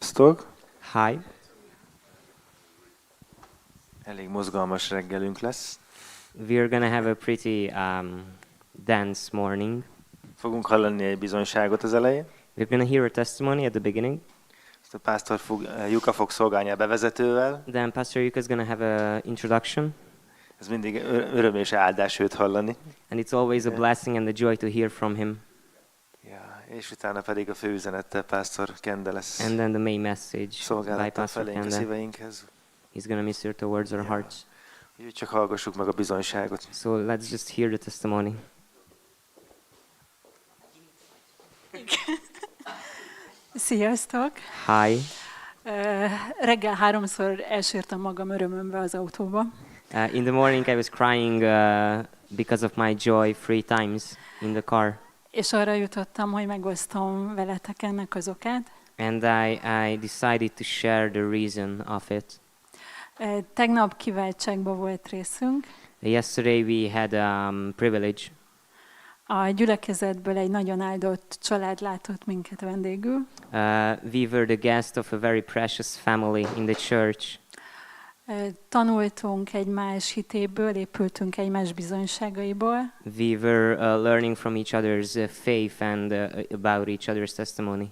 Sziasztok! Hi. Elég mozgalmas reggelünk lesz. We're gonna have a pretty dense morning. Fogunk hallani egy bizonyságot az elején. We're gonna hear a testimony at the beginning. Ezt a pásztor Jukka fog szolgálni a bevezetővel. Then Pastor Jukka is gonna have an introduction. Ez mindig öröm és áldás őt hallani. And it's always a blessing and a joy to hear from him. És utána pedig a főüzenettel pásztor Kende lesz. And then the main message by Szolgálattal Pastor felénk a Kende. szíveinkhez. He's gonna minister towards our hearts. Úgyhogy csak hallgassuk meg a bizonyságot. So let's just hear the testimony. Sziasztok! Hi. Reggel 3-szor elsírtam magam örömömbe az autóba. In the morning I was crying because of my joy 3 times in the car. És arra jutottam, hogy megosztom veletek ennek az okát. And I decided to share the reason of it. Tegnap kiváltságban volt részünk. Yesterday we had privilege. A gyülekezetből egy nagyon áldott család látott minket vendégül. We were the guest of a very precious family in the church. Tanultunk egymás hitéből, épültünk egymás bizonyságaiból. We were learning from each other's faith and about each other's testimony.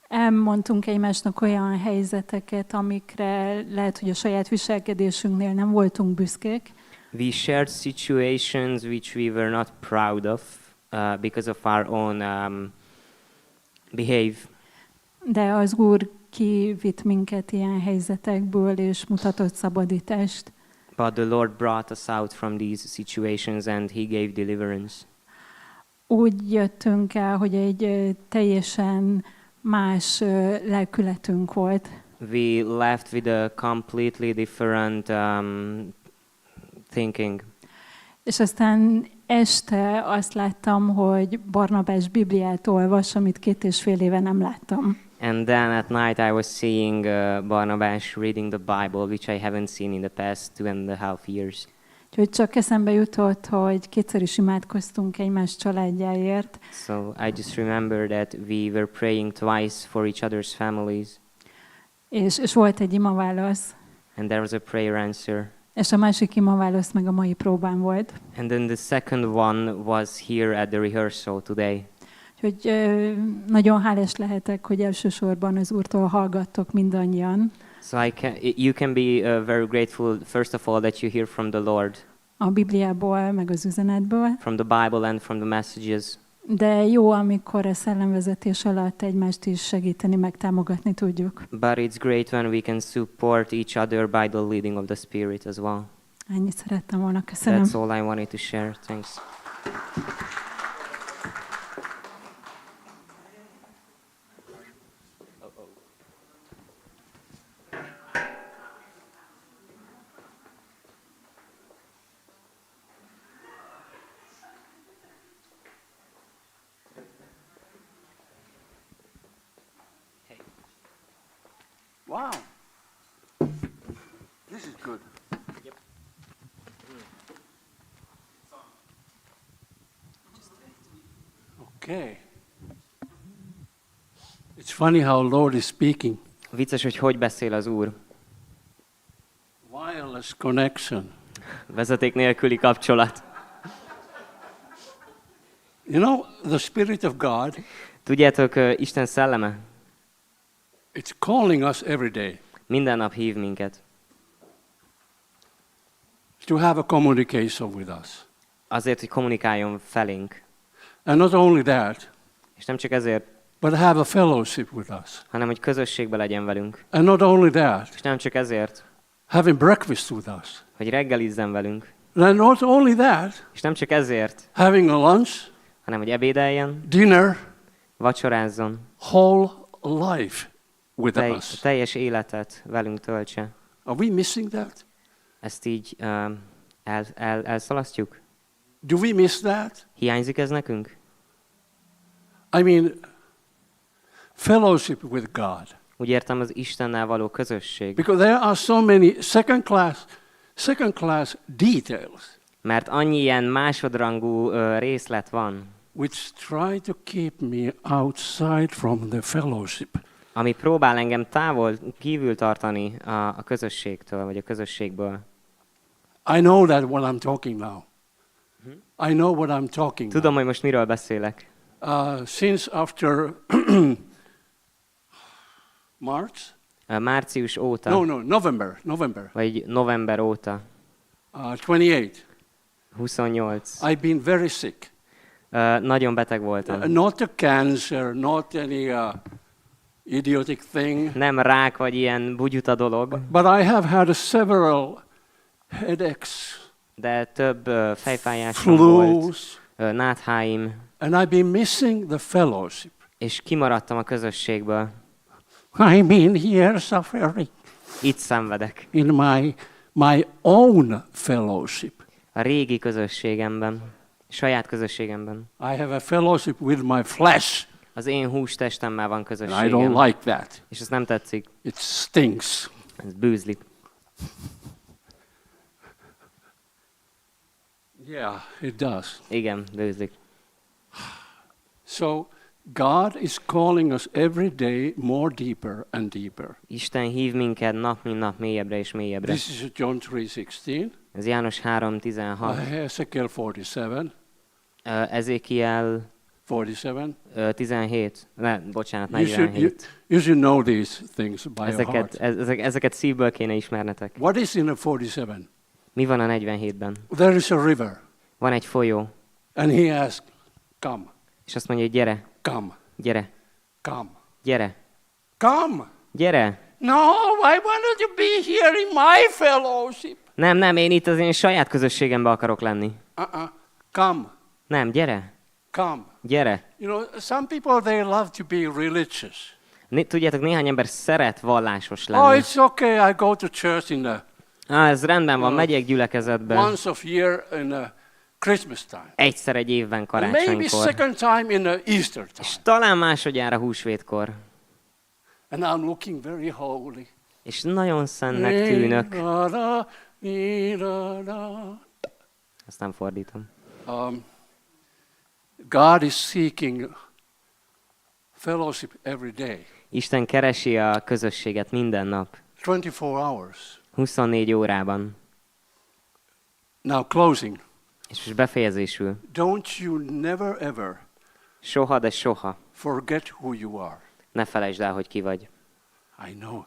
Elmondtunk egymásnak olyan helyzeteket, amikre lehet, hogy a saját viselkedésünknél nem voltunk büszkék. We shared situations which we were not proud of because of our own behave. De az Úr kivitt minket ilyen helyzetekből, és mutatott szabadítást. But the Lord brought us out from these situations and He gave deliverance. Úgy jöttünk el, hogy egy teljesen más lelkületünk volt. We left with a completely different thinking. És aztán este azt láttam, hogy Barnabás Bibliát olvas, amit 2,5 éve nem láttam. And then at night I was seeing Barnabas reading the Bible, which I haven't seen in the past 2.5 years. Úgyhogy csak eszembe jutott, hogy kétszer is imádkoztunk egymás családjáért. So I just remember that we were praying twice for each other's families. És volt egy imaválasz. And there was a prayer answer. És a másik imaválasz meg a mai próbán volt. And then the second one was here at the rehearsal today. Úgyhogy nagyon hálás lehetek, hogy elsősorban az Úrtól hallgattok mindannyian. So you can be very grateful, first of all, that you hear from the Lord. A Bibliából, meg az üzenetből. From the Bible and from the messages. De jó, amikor a szellemvezetés alatt egymást is segíteni, meg támogatni tudjuk. But it's great when we can support each other by the leading of the Spirit as well. Ennyit szerettem volna, köszönöm. That's all I wanted to share. Thanks. Wow. This is good. Yep. Okay. It's funny how Lord is speaking. Vicces, hogy beszél az Úr. Wireless connection. Vezeték nélküli kapcsolat. You know, the Spirit of God, Tudjátok, Isten szelleme it's calling us every day minden nap hív minket. to have a communication with us. Azért, hogy kommunikáljon felénk. And not only that, És nem csak ezért, but have a fellowship with us. hanem hogy közösségbe legyen velünk. And not only that, És nem csak ezért, having breakfast with us. hogy reggelizzen velünk. And not only that, És nem csak ezért, having a lunch, hanem hogy ebédeljen, dinner, vacsorázzon, whole life with us. teljes életet velünk töltse. Are we missing that? Ezt így elszalasztjuk? Do we miss that? Hiányzik ez nekünk? I mean, fellowship with God. Úgy értem, az Istennel való közösség. Because there are so many second class details Mert annyi ilyen másodrangú részlet van, which try to keep me outside from the fellowship ami próbál engem kívül tartani a közösségtől, vagy a közösségből. I know that what I'm talking now. I know what I'm talking Tudom, hogy most miről beszélek. Since after March? Március óta. No, November. Vagy november óta. 28. 28. I've been very sick. Nagyon beteg voltam. Not a cancer, not any idiotic thing. Nem rák, vagy ilyen bugyuta dolog. But I have had several headaches. De több fejfájásom volt. Nátháim. And I've been missing the fellowship. És kimaradtam a közösségből. I've been here suffering. Itt szenvedek. In my own fellowship. A régi közösségemben. Saját közösségemben. I have a fellowship with my flesh. Az én hústestemmel van I közösségem. don't like that. És ez nem tetszik. It stinks. Ez bűzlik. Yeah, it does. Igen, bűzlik. So God is calling us every day more deeper and deeper. Isten hív minket nap mint nap mélyebbre és mélyebbre. This is John 3:16. Ez János 3:16. Ezekiel 47. Ezékiel 47. 17. Bocsánat, You 47. should know these things by heart. Ezeket szívből kéne ismernetek. What is in the 47? Mi van a 47-ben? There is a river. Van egy folyó. And he asked, come, És azt mondja, hogy gyere, come, gyere, come, gyere, come. gyere. No, I wanted to be here in my fellowship. Nem, én itt az én saját közösségemben akarok lenni. Come, Nem, gyere, come. gyere. You know, some people, they love to be religious. Tudjátok, néhány ember szeret vallásos Oh, lenni. it's okay, I go to church in the Ez rendben van, megyek gyülekezetbe. once of year in the Christmas time. Egyszer egy évben And maybe karácsonykor. second time in the Easter És time. talán másodjára húsvétkor. And I'm looking very holy. És nagyon szennek tűnök. Ezt nem fordítom. God is seeking fellowship every day. Isten keresi a közösséget minden nap. 24 hours. 24 órában. Now closing. És most befejezésül. Don't you never ever Soha, de soha. forget who you are. Ne felejtsd el, hogy ki vagy. I know.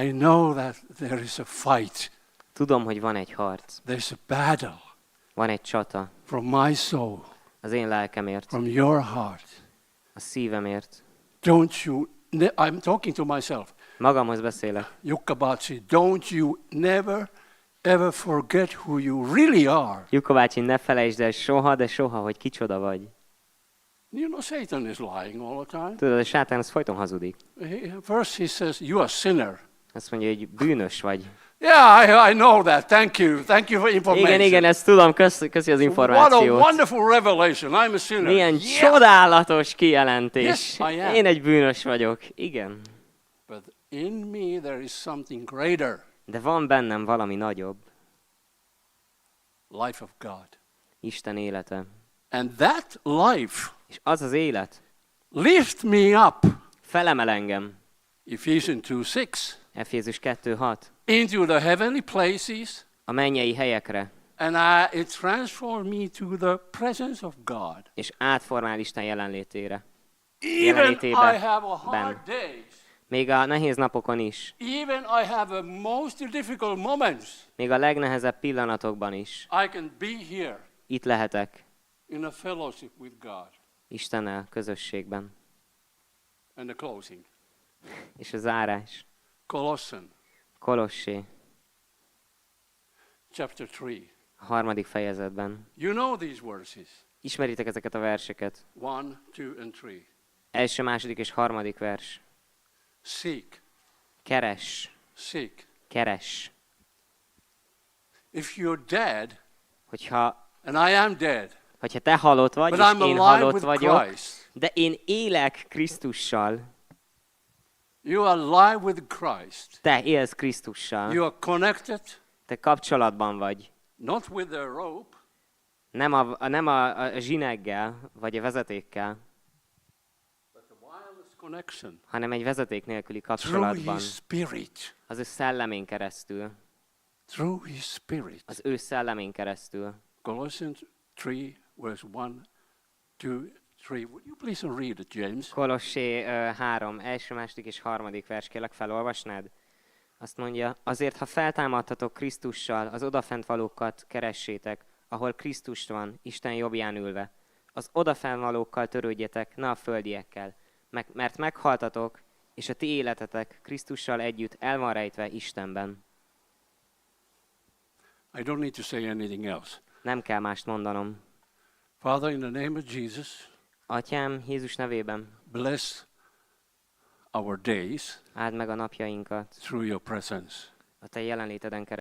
I know that there is a fight. Tudom, hogy van egy harc. There's a battle Van egy csata. from my soul, Az én lelkemért. from your heart. A szívemért. Don't you, I'm talking to myself. Magamhoz beszélek. Jukka bácsi, don't you never ever forget who you really are. Jukka bácsi, ne felejtsd el soha, de soha, hogy kicsoda vagy. You know, Satan is lying all the time. Tudod, a sátán az folyton hazudik. First he says, you are a sinner. Azt mondja, hogy bűnös vagy. Yeah, I know that. Thank you. Thank you for information. Igen, ezt tudom, köszi az What a információt. wonderful revelation. I'm a sinner. Milyen csodálatos kijelentés. Yes, I am. Én egy bűnös vagyok. Igen. But in me there is something greater. De van bennem valami nagyobb. Life of God. Isten élete. And that life És az az élet lift me up. felemel engem. Ephesians 2:6. Efézus 2:6. Into the heavenly places. A mennyei helyekre. And it transformed me to the presence of God. És átformál Isten jelenlétére. Even I have a hard days. Még a nehéz napokon is. Even I have a most difficult moments. Még a legnehezebb pillanatokban is. I can be here Itt lehetek. in a fellowship with God. Istennel közösségben. And the closing. És a zárás. Colossians Kolossé. chapter 3. A 3. fejezetben. You know these verses. Ismeritek ezeket a verseket. 1, 2, and 3. Első, második és 3. vers. Seek. Keres. Seek. Keres. If you're dead, Hogyha and I am dead, te halott vagy, but és I'm én alive halott with vagyok, Christ. de én élek Krisztussal. You are alive with Christ. Te élsz Krisztussal. You are connected, Te kapcsolatban vagy. not with the rope, Nem a zsineggel, vagy a vezetékkel, but the connection. hanem egy vezeték nélküli Through kapcsolatban, His Spirit. az ő szellemén keresztül, Through His Spirit. az ő szellemén keresztül. Colossians 3, verse 1, 2, 3. Would you please read it, James? Kolossé 3, első, második és harmadik vers, kérlek felolvasnád? Azt mondja, azért, ha feltámadhatok Krisztussal, az odafent valókat keressétek, ahol Krisztus van, Isten jobbján ülve. Az odafent valókkal törődjetek, ne a földiekkel, mert meghaltatok, és a ti életetek Krisztussal együtt el van rejtve Istenben. I don't need to say anything else. Nem kell mást mondanom. Father, in the name of Jesus, Atyám, Jézus nevében, bless our days áld meg a napjainkat through your presence. a te jelenléteden keresztül.